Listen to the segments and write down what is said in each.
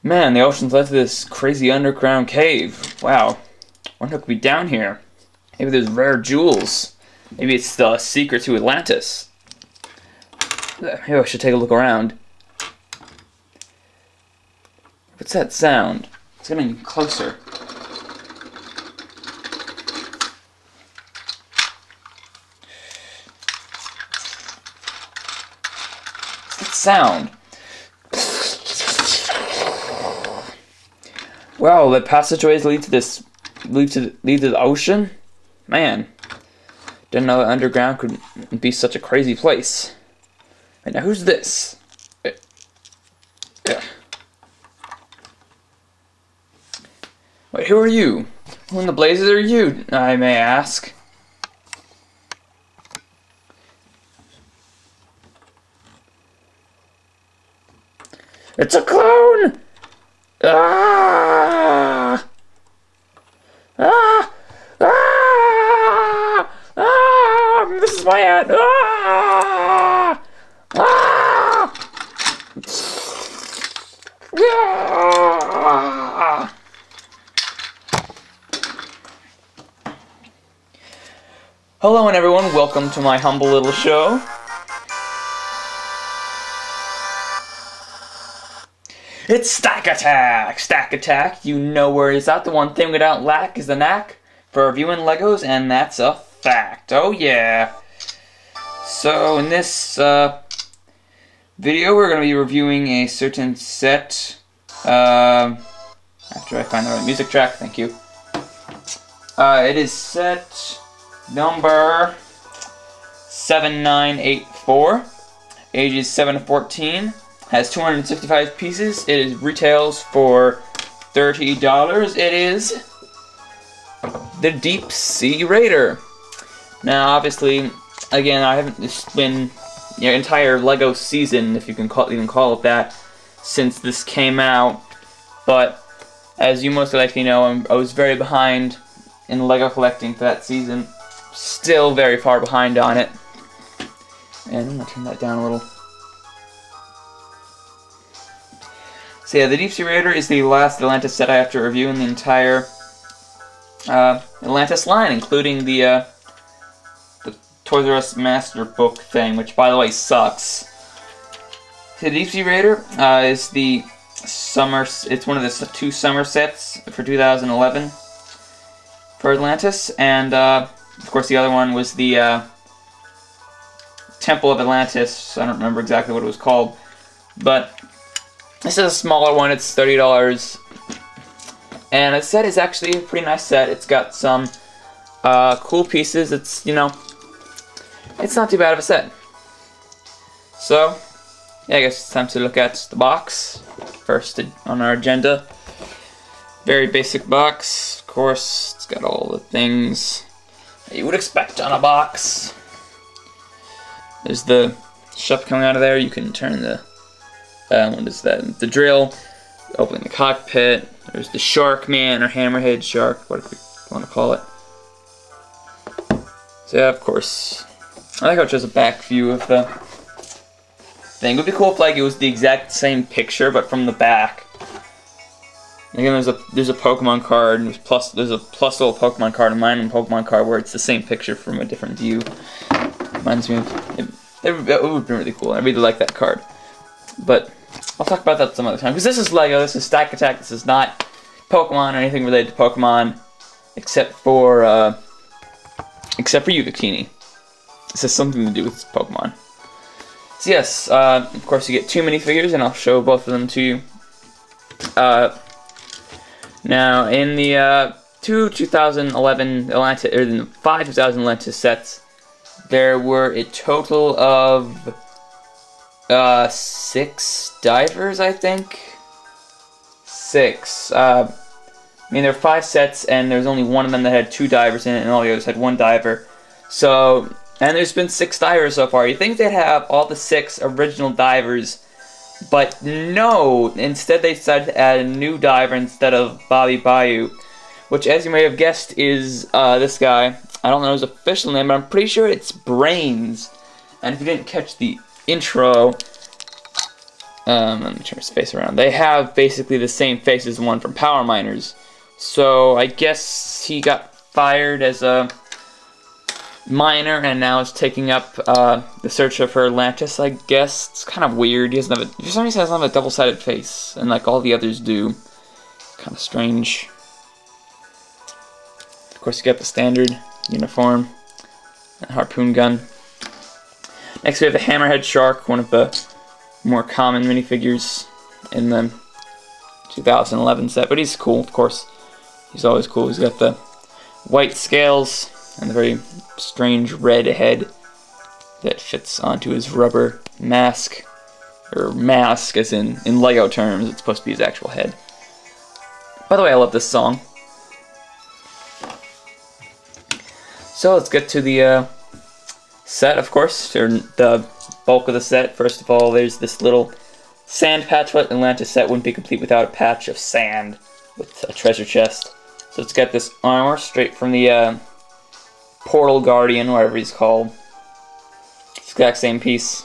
Man, the ocean's led to this crazy underground cave. Wow. What could be down here? Maybe there's rare jewels. Maybe it's the secret to Atlantis. Maybe I should take a look around. What's that sound? It's getting closer. What's that sound? Wow, the passageways lead to the ocean? Man. Didn't know that underground could be such a crazy place. Right, now who's this? Wait, who are you? Who in the blazes are you, I may ask? It's a clone! Ah! Ah! Ah! Ah! This is my aunt! Ah! Ah! Ah! Hello and everyone, welcome to my humble little show. It's Stack Attack! Stack Attack, you know where it's at. The one thing we don't lack is the knack for reviewing Legos, and that's a fact. Oh yeah. So in this video, we're going to be reviewing a certain set. After I find the right music track, thank you. It is set number 7984, ages 7 to 14. Has 265 pieces. It is retails for $30. It is the Deep Sea Raider. Now, obviously, again, I haven't. It's been the entire Lego season, if you can even call it that, since this came out. But as you most likely know, I was very behind in Lego collecting for that season. Still very far behind on it. And I'm gonna turn that down a little. So yeah, the Deep Sea Raider is the last Atlantis set I have to review in the entire Atlantis line, including the Toys R Us Master Book thing, which by the way sucks. So the Deep Sea Raider is the summer. It's one of the two summer sets for 2011 for Atlantis, and of course the other one was the Temple of Atlantis. I don't remember exactly what it was called, but this is a smaller one. It's $30, and the set is actually a pretty nice set. It's got some cool pieces. It's, you know, it's not too bad of a set. So, yeah, I guess it's time to look at the box first on our agenda. Very basic box, of course. It's got all the things that you would expect on a box. There's the stuff coming out of there. You can turn the what is that? The drill, opening the cockpit. There's the shark man, or hammerhead shark, whatever you want to call it. So yeah, of course, I like how it shows a back view of the thing. It would be cool if like it was the exact same picture, but from the back. Again, there's a Pokemon card, and there's a plus little Pokemon card, and mine and Pokemon card where it's the same picture from a different view. Reminds me of it would be really cool. I really like that card, but I'll talk about that some other time, because this is Lego, this is Stack Attack, this is not Pokemon or anything related to Pokemon, except for you, Victini. This has something to do with Pokemon. So yes, of course you get two minifigures, and I'll show both of them to you. Now, in the 2011 Atlantis, or in the 5 2000 Atlantis sets, there were a total of 6 divers, I think. 6. I mean, there were 5 sets, and there was only one of them that had 2 divers in it, and all the others had 1 diver. So, and there's been 6 divers so far. You think they'd have all the 6 original divers, but no. Instead, they decided to add a new diver instead of Bobby Bayou, which, as you may have guessed, is this guy. I don't know his official name, but I'm pretty sure it's Brains. And if you didn't catch the intro, Let me turn his face around. They have basically the same face as the one from Power Miners. So I guess he got fired as a miner and now is taking up the search for Atlantis, I guess. It's kind of weird. He doesn't have for some reason he doesn't have a double-sided face, and like all the others do. Kind of strange. Of course, you got the standard uniform and harpoon gun. Next, we have the Hammerhead Shark, one of the more common minifigures in the 2011 set, but he's cool, of course. He's always cool. He's got the white scales and the very strange red head that fits onto his rubber mask, or mask as in LEGO terms. It's supposed to be his actual head. By the way, I love this song. So let's get to the set, of course, or the bulk of the set. First of all, there's this little sand patch. What Atlantis set wouldn't be complete without a patch of sand with a treasure chest. So it's got this armor straight from the Portal Guardian, whatever he's called. Exact same piece.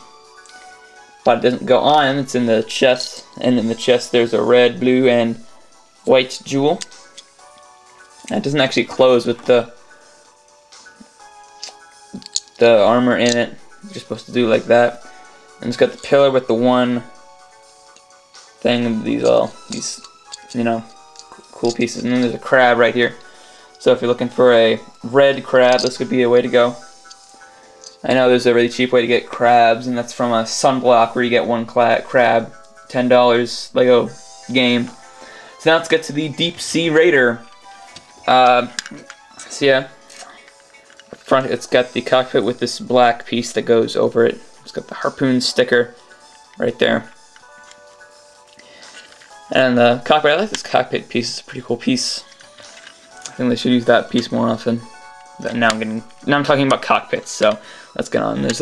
But it doesn't go on, it's in the chest. And in the chest there's a red, blue, and white jewel. And it doesn't actually close with the armor in it. You're supposed to do like that. And it's got the pillar with the one thing, these you know, cool pieces. And then there's a crab right here. So if you're looking for a red crab, this could be a way to go. I know there's a really cheap way to get crabs, and that's from a sunblock where you get one crab, $10 Lego game. So now let's get to the Deep Sea Raider. So yeah, up front it's got the cockpit with this black piece that goes over it. It's got the harpoon sticker right there. And the cockpit, I like this cockpit piece, it's a pretty cool piece. I think they should use that piece more often. Now I'm talking about cockpits, so let's get on. There's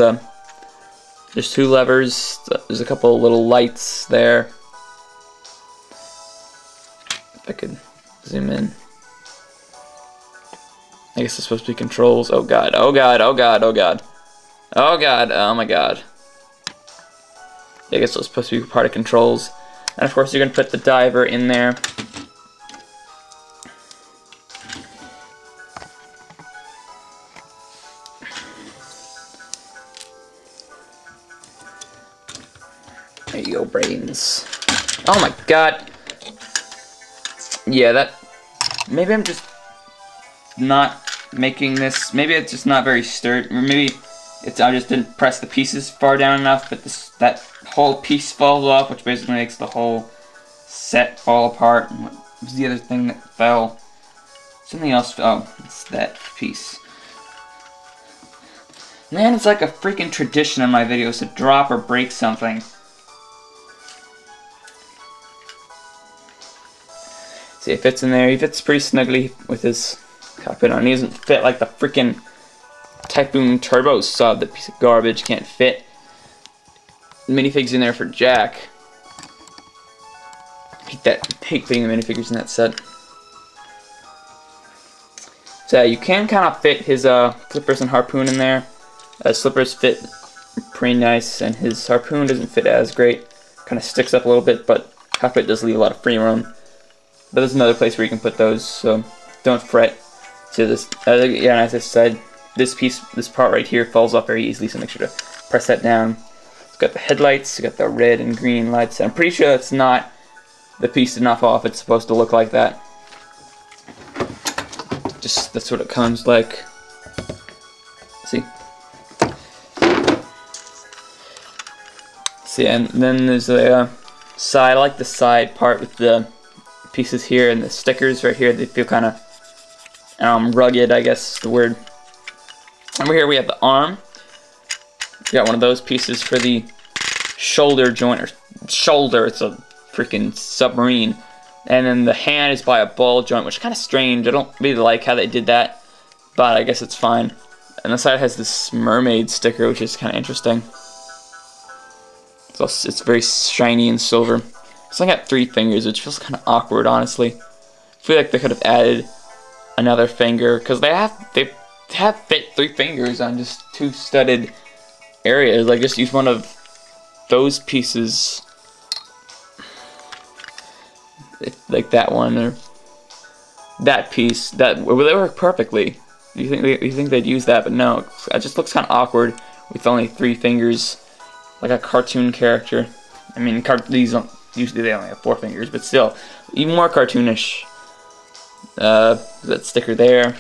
two levers, there's a couple of little lights there. If I could zoom in. I guess it's supposed to be controls. Oh god, oh god, oh god, oh god. Oh god, oh my god. I guess it's supposed to be part of controls. And of course you're going to put the diver in there. There you go, brains. Oh my god. Yeah, maybe I'm just not making this. Maybe it's just not very sturdy. Or maybe I just didn't press the pieces far down enough, but that whole piece falls off, which basically makes the whole set fall apart. And what was the other thing that fell? Something else. Oh, it's that piece. Man, it's like a freaking tradition in my videos to drop or break something. See, it fits in there. He fits pretty snugly with his cockpit on. He doesn't fit like the freaking Typhoon Turbo sub. That piece of garbage can't fit. The minifigs in there for Jack. I hate putting the minifigures in that set. So you can kind of fit his flippers and harpoon in there. Slippers fit pretty nice, and his harpoon doesn't fit as great. Kind of sticks up a little bit, but cockpit does leave a lot of free room. But there's another place where you can put those, so don't fret. So this, yeah, and as I said, this part right here falls off very easily, so make sure to press that down. It's got the headlights, it's got the red and green lights, and I'm pretty sure that's not, the piece did not fall off, it's supposed to look like that. Just, that's what it comes like. See? See, and then there's a side, I like the side part with the pieces here and the stickers right here. They feel kind of rugged, I guess is the word. Over here we have the arm. We got one of those pieces for the shoulder joint, or shoulder, it's a freaking submarine. And then the hand is by a ball joint, which is kind of strange. I don't really like how they did that, but I guess it's fine. And the side has this mermaid sticker, which is kind of interesting. It's very shiny and silver. It's only got 3 fingers, which feels kind of awkward, honestly. I feel like they could have added another finger, because they have fit 3 fingers on just 2 studded areas. Like, just use one of those pieces like that one or that piece. That well, they work perfectly. You think they'd use that, but no. It just looks kind of awkward with only 3 fingers, like a cartoon character. I mean, these don't usually they only have 4 fingers, but still, even more cartoonish. That sticker there.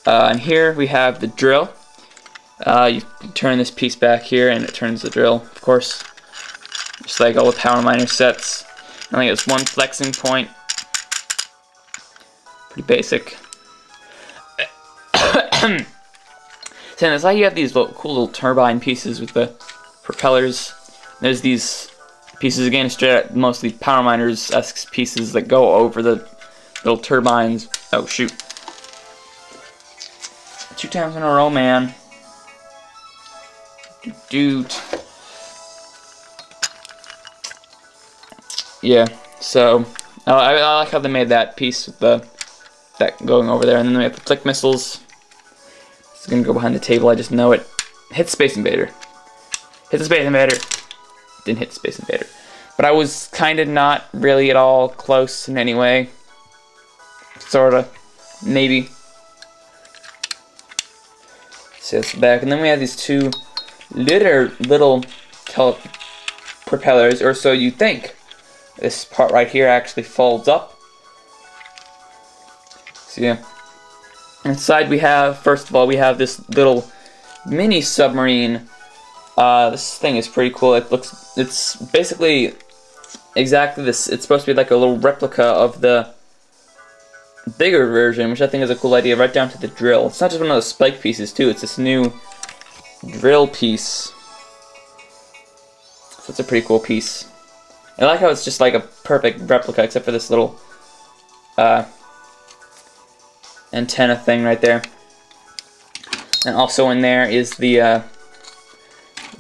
And here we have the drill. You turn this piece back here, and it turns the drill, of course, just like all the Power Miner sets. Only has 1 flexing point. Pretty basic. So that's how you have these cool little turbine pieces with the propellers. There's these pieces again, straight at mostly Power Miners-esque pieces that go over the little turbines. Oh shoot! 2 times in a row, man. Dude. Yeah. So I like how they made that piece with that going over there, and then we have the flick missiles. It's gonna go behind the table. I just know it. Hit Space Invader. Hit the Space Invader. Didn't hit the Space Invader. But I was kind of not really at all close in any way. Sorta. Maybe. So that's the back. And then we have these 2 little propellers, or so you think. This part right here actually folds up. So yeah. Inside we have, first of all, we have this little mini submarine. This thing is pretty cool. It's basically exactly this. It's supposed to be like a little replica of the bigger version, which I think is a cool idea, right down to the drill. It's not just one of those spike pieces too, it's this new drill piece. So it's a pretty cool piece. I like how it's just like a perfect replica, except for this little antenna thing right there. And also in there is the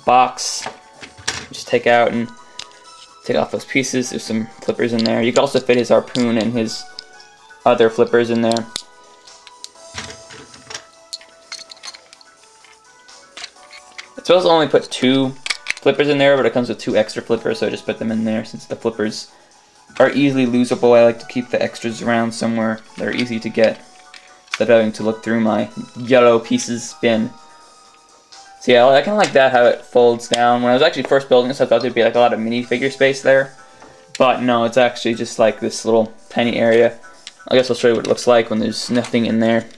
box. Just take out and take off those pieces. There's some flippers in there. You can also fit his harpoon and his other flippers in there. It's supposed to only put 2 flippers in there, but it comes with 2 extra flippers, so I just put them in there since the flippers are easily losable. I like to keep the extras around somewhere that are easy to get, instead of having to look through my yellow pieces bin. So yeah, I kind of like that, how it folds down. When I was actually first building this, I thought there'd be like a lot of minifigure space there, but no, it's actually just like this little tiny area. I guess I'll show you what it looks like when there's nothing in there.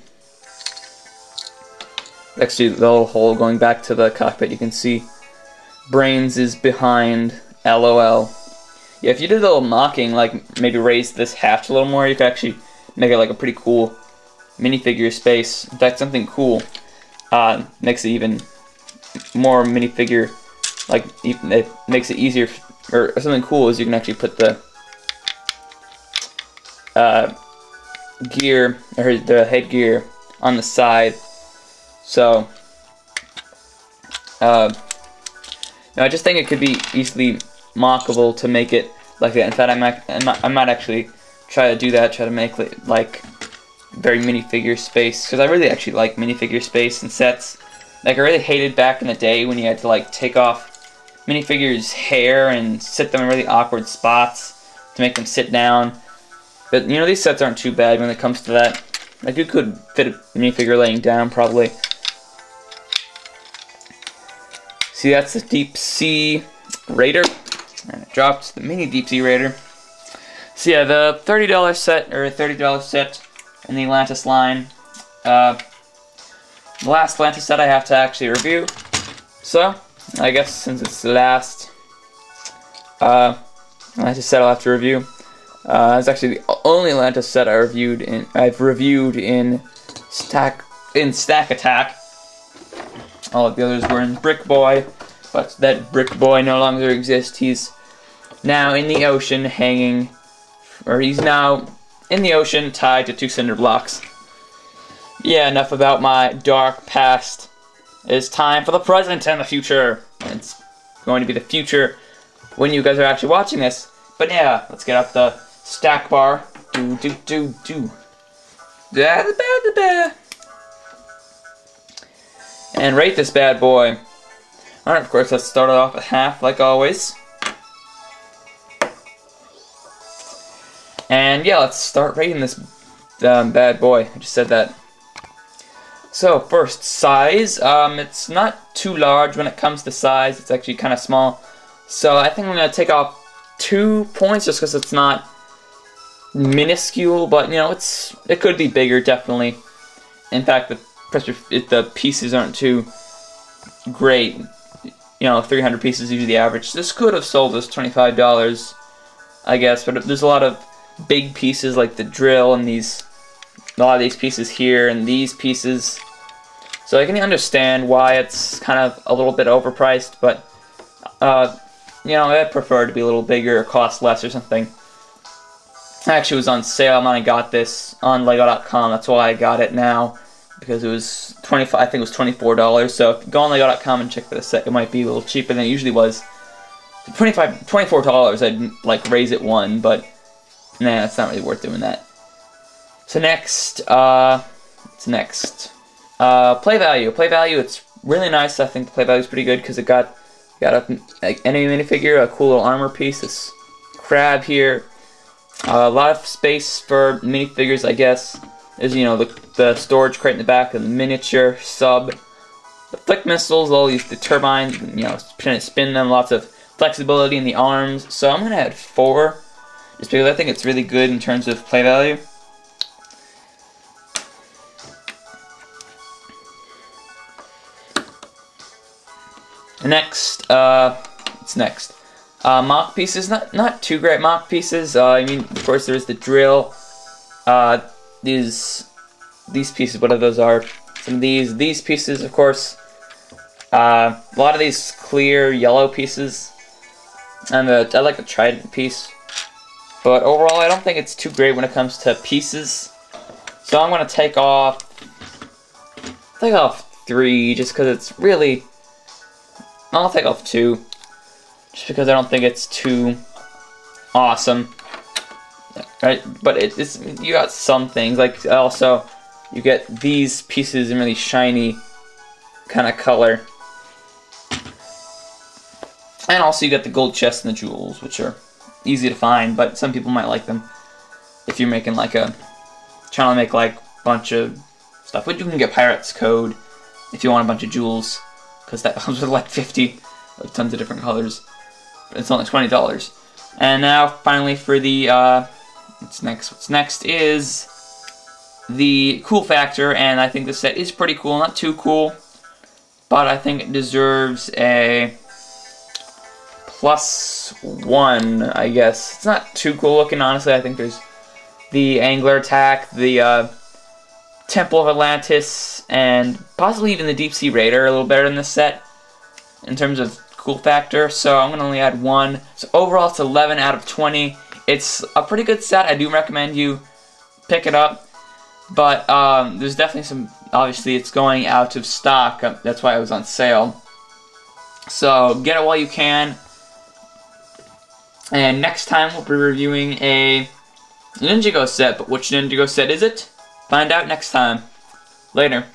Actually, the whole hole going back to the cockpit, you can see Brains is behind, LOL. Yeah, if you did a little mocking, like maybe raise this hatch a little more, you could actually make it like a pretty cool minifigure space. In fact, something cool makes it even more minifigure, like it makes it easier, or something cool is you can actually put the gear, or the headgear on the side. So, I just think it could be easily mockable to make it like that. In fact, I might actually try to do that, try to make it like very minifigure space, because I really actually like minifigure space and sets. Like, I really hated back in the day when you had to like take off minifigures' hair and sit them in really awkward spots to make them sit down. But you know, these sets aren't too bad when it comes to that. Like, you could fit a minifigure laying down probably. See, that's the Deep Sea Raider. And it dropped the mini Deep Sea Raider. So yeah, the $30 set, or $30 set in the Atlantis line. The last Atlantis set I have to actually review. So, I guess since it's the last Atlantis set I'll have to review. It's actually the only Atlantis set I've reviewed in Stack Attack. All of the others were in Brick Boy, but that Brick Boy no longer exists. He's now in the ocean hanging, or he's now in the ocean tied to 2 cinder blocks. Yeah, enough about my dark past. It's time for the present and the future. It's going to be the future when you guys are actually watching this. But yeah, let's get up the stack bar. And rate this bad boy. Alright, of course, let's start it off at half, like always. And yeah, let's start rating this bad boy. I just said that. So first, size. It's not too large when it comes to size. It's actually kind of small. So I think I'm gonna take off 2 points just because it's not minuscule, but you know, it could be bigger, definitely. In fact, the pieces aren't too great. You know, 300 pieces is usually the average. This could have sold us $25, I guess, but there's a lot of big pieces like the drill and a lot of these pieces here and these pieces. So I can understand why it's kind of a little bit overpriced, but you know, I'd prefer it to be a little bigger or cost less or something. Actually, it was on sale, and I got this on Lego.com. That's why I got it now, because it was I think it was $24. So if you go on Lego.com and check for the set, it might be a little cheaper than it usually was. $24, I'd like raise it one, but nah, it's not really worth doing that. So next, what's next? Play value. Play value. It's really nice. I think the play value is pretty good because it got a enemy minifigure, a cool little armor piece, this crab here. A lot of space for minifigures, I guess. There's, you know, the storage crate in the back, and the miniature sub, the flick missiles, all the turbines, you know, trying to spin them, lots of flexibility in the arms. So I'm gonna add 4, just because I think it's really good in terms of play value. Next, what's next? Mock pieces, not too great mock pieces. I mean, of course, there's the drill. These pieces, whatever those are. Some of these pieces, of course. A lot of these clear yellow pieces. And I like the trident piece. But overall, I don't think it's too great when it comes to pieces. So I'm gonna take off 3, just because it's really. I'll take off 2. Just because I don't think it's too awesome, right? But it's you got some things, like also you get these pieces in really shiny kind of color, and also you get the gold chest and the jewels, which are easy to find, but some people might like them if you're making like trying to make like a bunch of stuff. But you can get Pirate's Code if you want a bunch of jewels, because that comes with like 50 of tons of different colors. It's only $20. And now, finally, for the what's next? What's next is the cool factor, and I think the set is pretty cool. Not too cool, but I think it deserves a +1, I guess. It's not too cool looking, honestly. I think there's the Angler Attack, the Temple of Atlantis, and possibly even the Deep Sea Raider a little better than this set in terms of cool factor, so I'm going to only add 1. So overall, it's 11 out of 20. It's a pretty good set. I do recommend you pick it up, but there's definitely some. Obviously, it's going out of stock. That's why it was on sale. So get it while you can. And next time we'll be reviewing a Ninjago set. But which Ninjago set is it? Find out next time. Later.